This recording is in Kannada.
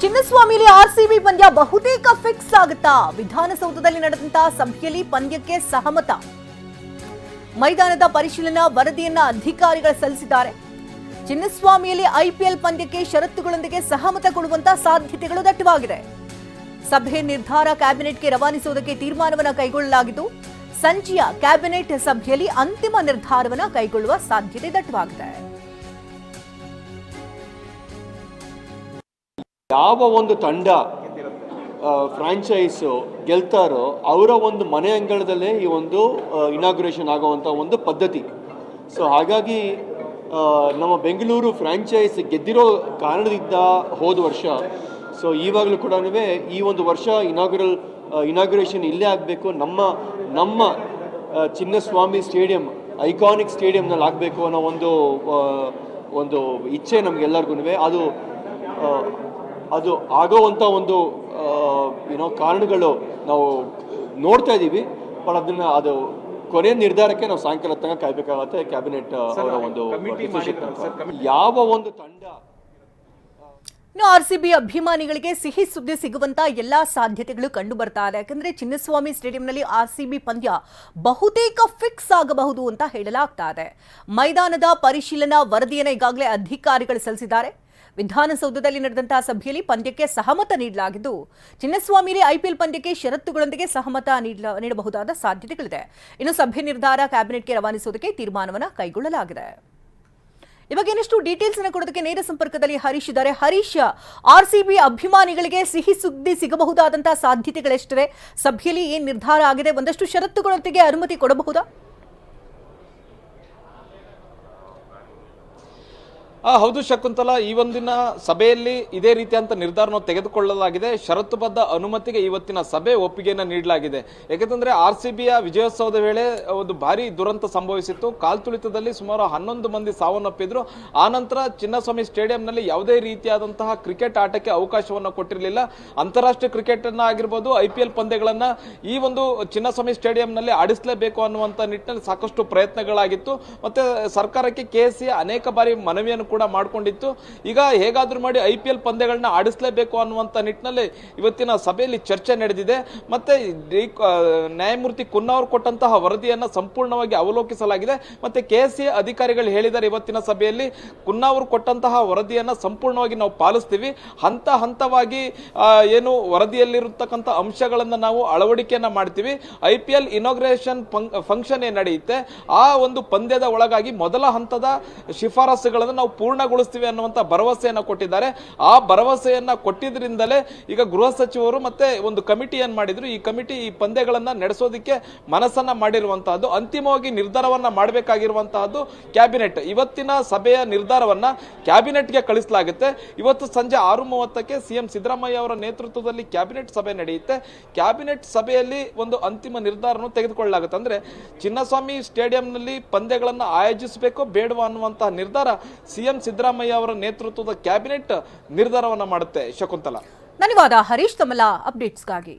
ಚಿನ್ನಸ್ವಾಮಿಲಿ ಆರ್ಸಿಬಿ ಪಂದ್ಯ ಬಹುತೇಕ ಫಿಕ್ಸ್ ಆಗುತ್ತಾ? ವಿಧಾನಸೌಧದಲ್ಲಿ ನಡೆದಂತಹ ಸಭೆಯಲ್ಲಿ ಪಂದ್ಯಕ್ಕೆ ಸಹಮತ. ಮೈದಾನದ ಪರಿಶೀಲನಾ ವರದಿಯನ್ನ ಅಧಿಕಾರಿಗಳು ಸಲ್ಲಿಸಿದ್ದಾರೆ. ಚಿನ್ನಸ್ವಾಮಿಯಲ್ಲಿ ಐಪಿಎಲ್ ಪಂದ್ಯಕ್ಕೆ ಷರತ್ತುಗಳೊಂದಿಗೆ ಸಹಮತ ಕೊಡುವಂತ ಸಾಧ್ಯತೆಗಳು ದಟ್ಟವಾಗಿದೆ. ಸಭೆ ನಿರ್ಧಾರ ಕ್ಯಾಬಿನೆಟ್ಗೆ ರವಾನಿಸುವುದಕ್ಕೆ ತೀರ್ಮಾನವನ್ನು ಕೈಗೊಳ್ಳಲಾಗಿದ್ದು, ಸಂಜೆಯ ಕ್ಯಾಬಿನೆಟ್ ಸಭೆಯಲ್ಲಿ ಅಂತಿಮ ನಿರ್ಧಾರವನ್ನು ಕೈಗೊಳ್ಳುವ ಸಾಧ್ಯತೆ ದಟ್ಟವಾಗಿದೆ. ಯಾವ ಒಂದು ತಂಡ ಫ್ರಾಂಚೈಸು ಗೆಲ್ತಾರೋ ಅವರ ಒಂದು ಮನೆ ಅಂಗಳದಲ್ಲೇ ಈ ಒಂದು ಇನಾಗ್ರೇಷನ್ ಆಗುವಂಥ ಒಂದು ಪದ್ಧತಿ. ಸೊ ಹಾಗಾಗಿ ನಮ್ಮ ಬೆಂಗಳೂರು ಫ್ರಾಂಚೈಸ್ ಗೆದ್ದಿರೋ ಕಾರಣದಿಂದ ಹೋದ ವರ್ಷ, ಸೊ ಈವಾಗಲೂ ಕೂಡ ಈ ಒಂದು ವರ್ಷ ಇನಾಗ್ರೇಷನ್ ಇಲ್ಲೇ ಆಗಬೇಕು, ನಮ್ಮ ಚಿನ್ನಸ್ವಾಮಿ ಸ್ಟೇಡಿಯಂ ಐಕಾನಿಕ್ ಸ್ಟೇಡಿಯಂನಲ್ಲಿ ಆಗಬೇಕು ಅನ್ನೋ ಒಂದು ಇಚ್ಛೆ ನಮಗೆಲ್ಲರಿಗೂ. ಅದು ಆಗೋವಂಥ ಒಂದು ಕಾರಣಗಳು ನಾವು ನೋಡ್ತಾ ಇದ್ದೀವಿ. ಬಟ್ ಅದು ಕೊನೆಯ ನಿರ್ಧಾರಕ್ಕೆ ನಾವು ಸಾಯಂಕಾಲ ತನಕ ಕಾಯ್ಬೇಕಾಗತ್ತೆ. ಕ್ಯಾಬಿನೆಟ್ ಅವರ ಒಂದು ಯಾವ ಒಂದು ತಂಡ. ಇನ್ನು ಆರ್ಸಿಬಿ ಅಭಿಮಾನಿಗಳಿಗೆ ಸಿಹಿ ಸುದ್ದಿ ಸಿಗುವಂತ ಎಲ್ಲಾ ಸಾಧ್ಯತೆಗಳು ಕಂಡು ಬರ್ತಾ ಇದೆ. ಯಾಕಂದ್ರೆ ಚಿನ್ನಸ್ವಾಮಿ ಸ್ಟೇಡಿಯಂನಲ್ಲಿ ಆರ್ಸಿಬಿ ಪಂದ್ಯ ಬಹುತೇಕ ಫಿಕ್ಸ್ ಆಗಬಹುದು ಅಂತ ಹೇಳಲಾಗ್ತಾ ಇದೆ. ಮೈದಾನದ ಪರಿಶೀಲನಾ ವರದಿಯನ್ನು ಈಗಾಗಲೇ ಅಧಿಕಾರಿಗಳು ಸಲ್ಲಿಸಿದ್ದಾರೆ. ವಿಧಾನಸೌಧದಲ್ಲಿ ನಡೆದಂತಹ ಸಭೆಯಲ್ಲಿ ಪಂದ್ಯಕ್ಕೆ ಸಹಮತ ನೀಡಲಾಗಿದ್ದು, ಚಿನ್ನಸ್ವಾಮಿಲಿ ಐಪಿಎಲ್ ಪಂದ್ಯಕ್ಕೆ ಷರತ್ತುಗಳೊಂದಿಗೆ ಸಹಮತ ನೀಡಬಹುದಾದ ಸಾಧ್ಯತೆಗಳಿದೆ. ಇನ್ನು ಸಭೆ ನಿರ್ಧಾರ ಕ್ಯಾಬಿನೆಟ್ಗೆ ರವಾನಿಸುವುದಕ್ಕೆ ತೀರ್ಮಾನವನ್ನು ಕೈಗೊಳ್ಳಲಾಗಿದೆ. ಈ ಬಗ್ಗೆ ಇನ್ನಷ್ಟು ಡೀಟೇಲ್ಸ್ ಅನ್ನು ಕೊಡೋದಕ್ಕೆ ನೇರ ಸಂಪರ್ಕದಲ್ಲಿ ಹರೀಶ್ ಇದ್ದಾರೆ. ಹರೀಶ್, ಆರ್ಸಿಬಿ ಅಭಿಮಾನಿಗಳಿಗೆ ಸಿಹಿ ಸುದ್ದಿ ಸಿಗಬಹುದಾದಂತಹ ಸಾಧ್ಯತೆಗಳೆಷ್ಟಿದೆ? ಸಭೆಯಲ್ಲಿ ಏನ್ ನಿರ್ಧಾರ ಆಗಿದೆ? ಒಂದಷ್ಟು ಷರತ್ತುಗಳೊಂದಿಗೆ ಅನುಮತಿ ಕೊಡಬಹುದಾ? ಹೌದು ಶಕುಂತಲಾ, ಈ ಒಂದಿನ ಸಭೆಯಲ್ಲಿ ಇದೇ ರೀತಿಯಂತ ನಿರ್ಧಾರವನ್ನು ತೆಗೆದುಕೊಳ್ಳಲಾಗಿದೆ. ಷರತ್ತುಬದ್ಧ ಅನುಮತಿಗೆ ಇವತ್ತಿನ ಸಭೆ ಒಪ್ಪಿಗೆಯನ್ನು ನೀಡಲಾಗಿದೆ. ಯಾಕೆಂತಂದ್ರೆ ಆರ್ಸಿಬಿಯ ವಿಜಯೋತ್ಸವದ ವೇಳೆ ಒಂದು ಭಾರಿ ದುರಂತ ಸಂಭವಿಸಿತ್ತು. ಕಾಲ್ತುಳಿತದಲ್ಲಿ ಸುಮಾರು 11 ಮಂದಿ ಸಾವನ್ನಪ್ಪಿದ್ರು. ಆನಂತರ ಚಿನ್ನಸ್ವಾಮಿ ಸ್ಟೇಡಿಯಂನಲ್ಲಿ ಯಾವುದೇ ರೀತಿಯಾದಂತಹ ಕ್ರಿಕೆಟ್ ಆಟಕ್ಕೆ ಅವಕಾಶವನ್ನು ಕೊಟ್ಟಿರಲಿಲ್ಲ. ಅಂತಾರಾಷ್ಟ್ರೀಯ ಕ್ರಿಕೆಟ್ ಅನ್ನ ಆಗಿರ್ಬೋದು, ಐಪಿಎಲ್ ಪಂದ್ಯಗಳನ್ನ ಈ ಒಂದು ಚಿನ್ನಸ್ವಾಮಿ ಸ್ಟೇಡಿಯಂನಲ್ಲಿ ಆಡಿಸಲೇಬೇಕು ಅನ್ನುವಂಥ ನಿಟ್ಟಿನಲ್ಲಿ ಸಾಕಷ್ಟು ಪ್ರಯತ್ನಗಳಾಗಿತ್ತು. ಮತ್ತೆ ಸರ್ಕಾರಕ್ಕೆ ಕೆಎಸ್ಸಿ ಅನೇಕ ಬಾರಿ ಮನವಿಯನ್ನು ಕೂಡ ಮಾಡಿಕೊಂಡಿತ್ತು. ಈಗ ಹೇಗಾದ್ರೂ ಮಾಡಿ ಐಪಿಎಲ್ ಪಂದ್ಯಗಳನ್ನ ಆಡಿಸಲೇಬೇಕು ಅನ್ನುವಂಥ ನಿಟ್ಟಿನಲ್ಲಿ ಇವತ್ತಿನ ಸಭೆಯಲ್ಲಿ ಚರ್ಚೆ ನಡೆದಿದೆ. ಮತ್ತೆ ನ್ಯಾಯಮೂರ್ತಿ ಕುನ್ನೌರ್ ಕೊಟ್ಟಂತಹ ವರದಿಯನ್ನ ಸಂಪೂರ್ಣವಾಗಿ ಅವಲೋಕಿಸಲಾಗಿದೆ. ಮತ್ತೆ ಕೆಎಸ್ಸಿ ಅಧಿಕಾರಿಗಳು ಹೇಳಿದ್ದಾರೆ ಇವತ್ತಿನ ಸಭೆಯಲ್ಲಿ, ಕುನ್ನೌರ್ ಕೊಟ್ಟಂತಹ ವರದಿಯನ್ನ ಸಂಪೂರ್ಣವಾಗಿ ನಾವು ಪಾಲಿಸ್ತೀವಿ. ಹಂತ ಹಂತವಾಗಿ ಏನು ವರದಿಯಲ್ಲಿರತಕ್ಕಂಥ ಅಂಶಗಳನ್ನ ನಾವು ಅಳವಡಿಕೆಯನ್ನ ಮಾಡ್ತೀವಿ. ಐಪಿಎಲ್ ಇನಾಗ್ರೇಷನ್ ಫಂಕ್ಷನ್ ಏನ್ ನಡೆಯುತ್ತೆ, ಆ ಒಂದು ಪಂದ್ಯದ ಒಳಗಾಗಿ ಮೊದಲ ಹಂತದ ಶಿಫಾರಸುಗಳನ್ನು ನಾವು ಪೂರ್ಣಗೊಳಿಸ್ತೀವಿ ಅನ್ನುವಂಥ ಭರವಸೆಯನ್ನು ಕೊಟ್ಟಿದ್ದಾರೆ. ಆ ಭರವಸೆಯನ್ನ ಕೊಟ್ಟಿದ್ರಿಂದಲೇ ಈಗ ಗೃಹ ಸಚಿವರು ಮತ್ತೆ ಒಂದು ಕಮಿಟಿಯನ್ನು ಮಾಡಿದ್ರು. ಈ ಕಮಿಟಿ ಈ ಪಂದ್ಯಗಳನ್ನ ನಡೆಸೋದಕ್ಕೆ ಮನಸ್ಸನ್ನ ಮಾಡಿರುವಂತಹದ್ದು. ಅಂತಿಮವಾಗಿ ನಿರ್ಧಾರವನ್ನ ಮಾಡಬೇಕಾಗಿರುವಂತಹದ್ದು ಕ್ಯಾಬಿನೆಟ್. ಇವತ್ತಿನ ಸಭೆಯ ನಿರ್ಧಾರವನ್ನ ಕ್ಯಾಬಿನೆಟ್ಗೆ ಕಳಿಸಲಾಗುತ್ತೆ. ಇವತ್ತು ಸಂಜೆ 6:30ಕ್ಕೆ ಸಿಎಂ ಸಿದ್ದರಾಮಯ್ಯ ಅವರ ನೇತೃತ್ವದಲ್ಲಿ ಕ್ಯಾಬಿನೆಟ್ ಸಭೆ ನಡೆಯುತ್ತೆ. ಕ್ಯಾಬಿನೆಟ್ ಸಭೆಯಲ್ಲಿ ಒಂದು ಅಂತಿಮ ನಿರ್ಧಾರವನ್ನು ತೆಗೆದುಕೊಳ್ಳಲಾಗುತ್ತೆ. ಅಂದ್ರೆ ಚಿನ್ನಸ್ವಾಮಿ ಸ್ಟೇಡಿಯಂನಲ್ಲಿ ಪಂದ್ಯಗಳನ್ನ ಆಯೋಜಿಸಬೇಕೋ ಬೇಡವಾ ಅನ್ನುವಂತಹ ನಿರ್ಧಾರ ಸಿಎಂ ಸಿದ್ದರಾಮಯ್ಯ ಅವರ ನೇತೃತ್ವದ ಕ್ಯಾಬಿನೆಟ್ ನಿರ್ಧಾರವನ್ನ ಮಾಡುತ್ತೆ. ಶಕುಂತಲಾ, ಧನ್ಯವಾದ ಹರೀಶ್ ತಮ್ಮಲ ಅಪ್ಡೇಟ್ಸ್ಗಾಗಿ.